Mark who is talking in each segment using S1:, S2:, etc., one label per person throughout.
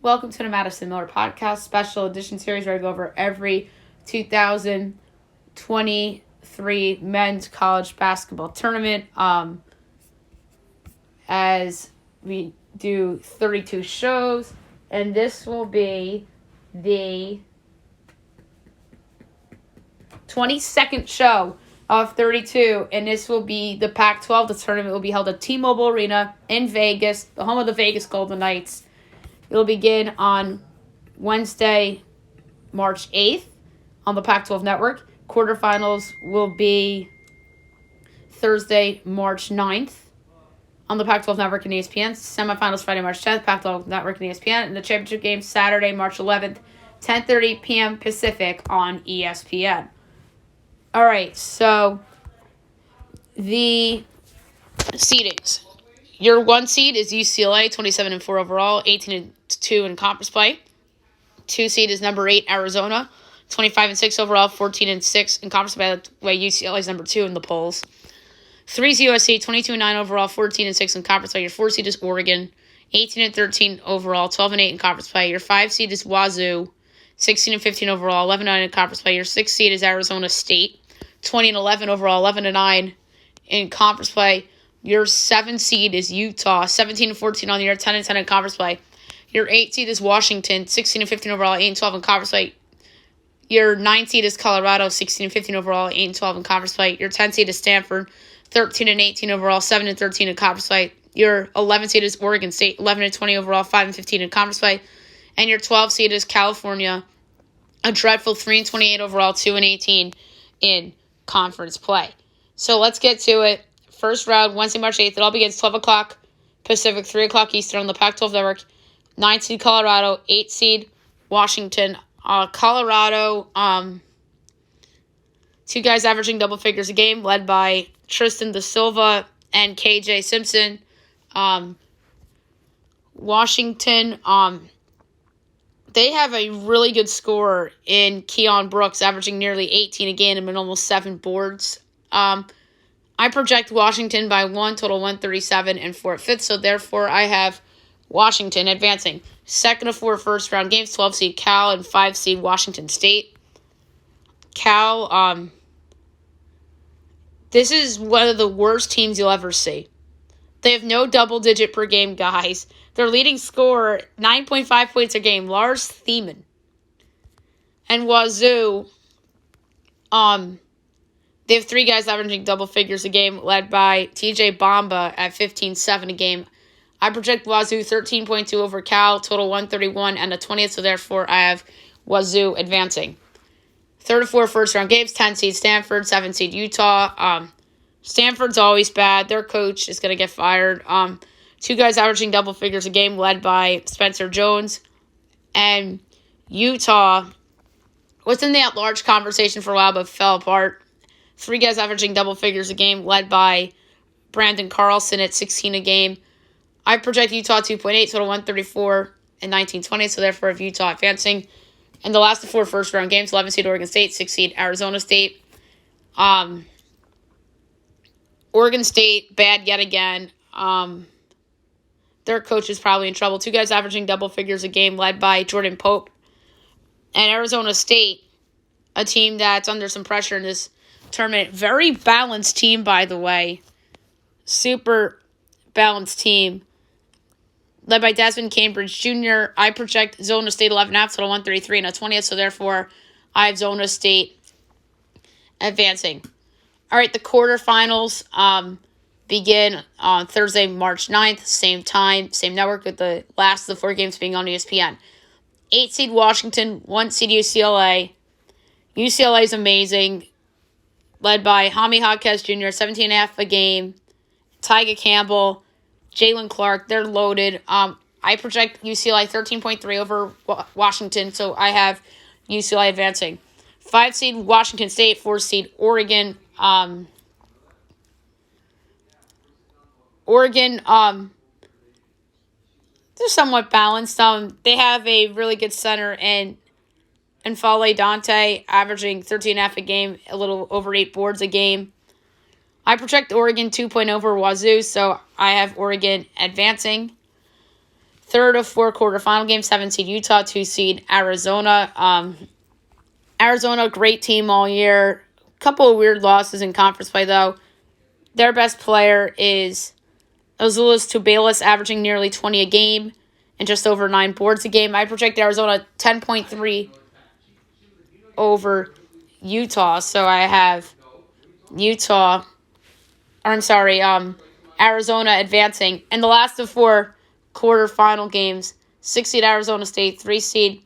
S1: Welcome to the Madison Miller Podcast Special Edition Series where I go over every 2023 men's college basketball tournament as we do 32 shows. And this will be the 22nd show of 32, and this will be the Pac-12. The tournament will be held at T-Mobile Arena in Vegas, the home of the Vegas Golden Knights. It will begin on Wednesday, March 8th on the Pac-12 Network. Quarterfinals will be Thursday, March 9th on the Pac-12 Network and ESPN. Semifinals Friday, March 10th, Pac-12 Network and ESPN. And the championship game Saturday, March 11th, 10:30 p.m. Pacific on ESPN. All right, so the seedings. Your 1 seed is UCLA, 27-4 overall, 18-2 in conference play. 2 seed is number 8 Arizona, 25-6 overall, 14-6 in conference play. That way UCLA is number 2 in the polls. 3 is USC, 22-9 overall, 14-6 in conference play. Your 4 seed is Oregon, 18-13 overall, 12-8 in conference play. Your 5 seed is Wazoo, 16-15 overall, 11-9 in conference play. Your 6 seed is Arizona State, 20-11 overall, 11-9 in conference play. Your 7 seed is Utah, 17-14 on the year, 10-10 in conference play. Your 8 seed is Washington, 16-15 overall, 8-12 in conference play. Your 9 seed is Colorado, 16-15 overall, 8-12 in conference play. Your 10 seed is Stanford, 13-18 overall, 7-13 in conference play. Your 11 seed is Oregon State, 11-20 overall, 5-15 in conference play. And your 12 seed is California, a dreadful 3-28 overall, 2-18 in conference play. So let's get to it. First round, Wednesday, March 8th. It all begins 12 o'clock Pacific, 3 o'clock Eastern on the Pac-12 Network. 9 seed Colorado, 8 seed Washington. Colorado, 2 guys averaging double figures a game, led by Tristan Da Silva and KJ Simpson. Washington, they have a really good scorer in Keon Brooks, averaging nearly 18 a game and almost 7 boards. I project Washington by 1, total 137 and 4/5, so therefore I have Washington advancing. 2nd of 4 first-round games, 12 seed Cal and 5 seed Washington State. Cal, this is one of the worst teams you'll ever see. They have no double-digit per game guys. Their leading scorer, 9.5 points a game, Lars Thiemann. And Wazoo, they have 3 guys averaging double figures a game, led by TJ Bamba at 15-7 a game. I project Wazoo 13.2 over Cal, total 131 and a 20th, so therefore I have Wazoo advancing. 3rd of 4 first-round games, 10 seed Stanford, 7 seed Utah. Stanford's always bad. Their coach is going to get fired. 2 guys averaging double figures a game, led by Spencer Jones. And Utah was in the at-large conversation for a while, but fell apart. 3 guys averaging double figures a game, led by Brandon Carlson at 16 a game. I project Utah 2.8, total 134 and 19-20, so therefore I have Utah advancing. And the last of 4 first-round games, 11 seed Oregon State, 6 seed Arizona State. Oregon State, bad yet again. Their coach is probably in trouble. 2 guys averaging double figures a game, led by Jordan Pope. And Arizona State, a team that's under some pressure in this tournament. Very balanced team, by the way. Super balanced team. Led by Desmond Cambridge Jr. I project Zona State 11.5, total 133 and a 20th, so therefore I have Zona State advancing. All right, the quarterfinals begin on Thursday, March 9th, same time, same network, with the last of the 4 games being on ESPN. 8 seed Washington, 1 seed UCLA. UCLA is amazing, led by Jaime Jaquez Jr., 17.5 a game. Tyga Campbell, Jalen Clark, they're loaded. I project UCLA 13.3 over Washington, so I have UCLA advancing. 5 seed Washington State, 4 seed Oregon. Oregon, they're somewhat balanced. They have a really good center in Fale Dante, averaging 13.5 a game, a little over 8 boards a game. I project Oregon 2.0 over Wazoo, so I have Oregon advancing. third of 4 quarterfinal games, 7 seed Utah, 2 seed Arizona. Arizona, great team all year. Couple of weird losses in conference play, though. Their best player is Azuolas Tubelis, averaging nearly 20 a game and just over 9 boards a game. I project Arizona 10.3 over Utah, so I have Arizona advancing. And the last of 4 quarterfinal games, 6 seed Arizona State, 3 seed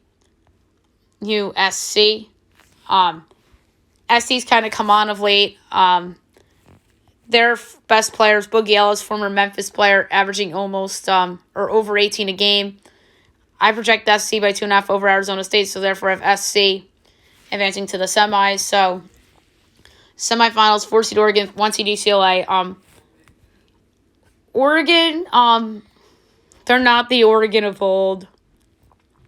S1: USC. SC's kind of come on of late. Their best players, Boogie Ellis, former Memphis player, averaging almost or over 18 a game. I project SC by 2.5 over Arizona State, so therefore I have SC advancing to the semis. So semifinals, 4 seed Oregon, 1 seed UCLA. Oregon, they're not the Oregon of old.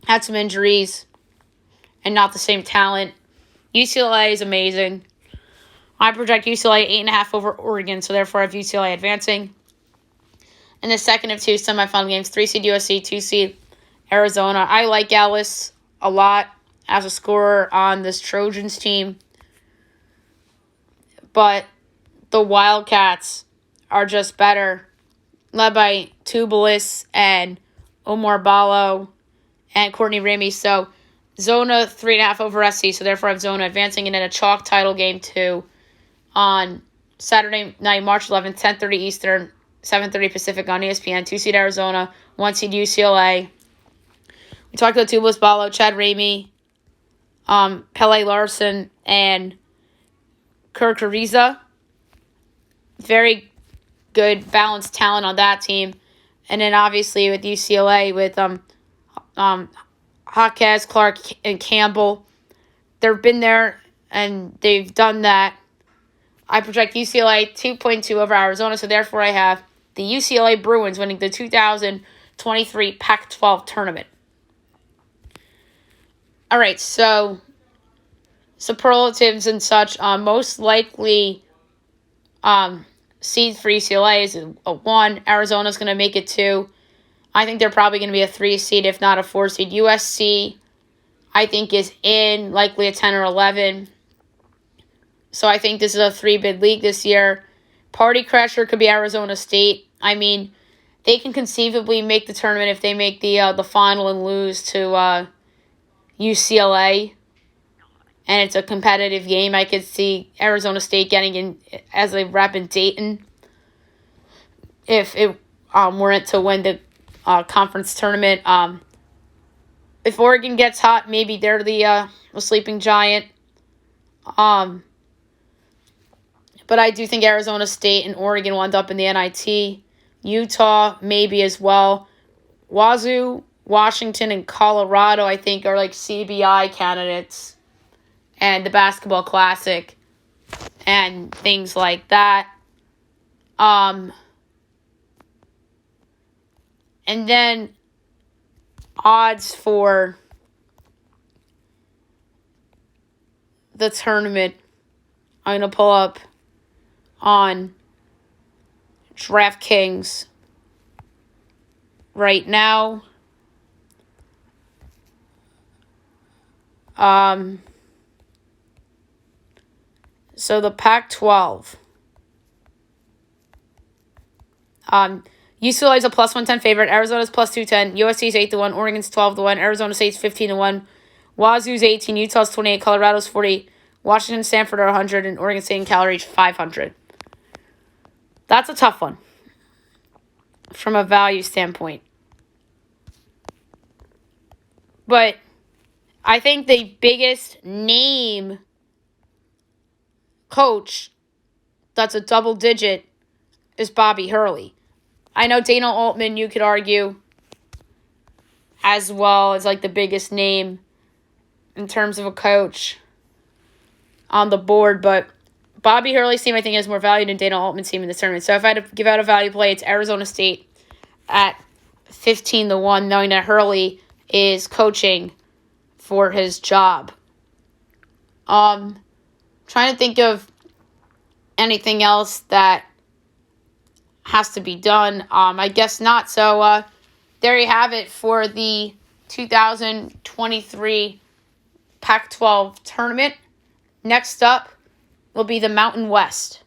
S1: Had some injuries and not the same talent. UCLA is amazing. I project UCLA 8.5 over Oregon, so therefore I have UCLA advancing. In the second of 2 semifinal games, 3 seed USC, 2 seed Arizona. I like Ellis a lot as a scorer on this Trojans team, but the Wildcats are just better, led by Tubelis and Omar Ballo and Courtney Ramey. So Zona 3.5 over SC, so therefore I have Zona advancing. And in a chalk title game too on Saturday night, March 11th, 10:30 Eastern, 7:30 Pacific on ESPN. 2 seed Arizona, 1 seed UCLA. We talked about Tubelis, Ballo, Chad Ramey, Pele Larson, and Kirk Ariza. Very good, balanced talent on that team. And then obviously with UCLA with Jaquez, Clark, and Campbell. They've been there and they've done that. I project UCLA 2.2 over Arizona, so therefore I have the UCLA Bruins winning the 2023 Pac-12 tournament. All right, so superlatives and such. Most likely seed for UCLA is a 1. Arizona's going to make it 2. I think they're probably going to be a 3 seed, if not a 4 seed. USC, I think, is in, likely a 10 or 11. So I think this is a 3-bid league this year. Party crasher could be Arizona State. I mean, they can conceivably make the tournament if they make the final and lose to UCLA. And it's a competitive game. I could see Arizona State getting in as a rep in Dayton if it weren't to win the conference tournament. If Oregon gets hot, maybe they're the sleeping giant. But I do think Arizona State and Oregon will end up in the NIT. Utah, maybe as well. Wazoo, Washington, and Colorado, I think, are like CBI candidates. And the Basketball Classic and things like that. And then odds for the tournament, I'm going to pull up on DraftKings right now. So the Pac-12. UCLA is a plus 110 favorite. Arizona's plus 210. USC is 8-1. Oregon's 12-1. Arizona State's 15-1. Wazoo's 18. Utah's 28. Colorado's 40. Washington and Stanford are 100. And Oregon State and Cal are each 500. That's a tough one from a value standpoint. But I think the biggest name coach that's a double digit is Bobby Hurley. I know Dana Altman, you could argue, as well as like the biggest name in terms of a coach on the board, but Bobby Hurley's team I think is more valued than Dana Altman's team in this tournament. So if I had to give out a value play, it's Arizona State at 15-1, knowing that Hurley is coaching for his job. Trying to think of anything else that has to be done. I guess not. So there you have it for the 2023 Pac-12 tournament. Next up will be the Mountain West.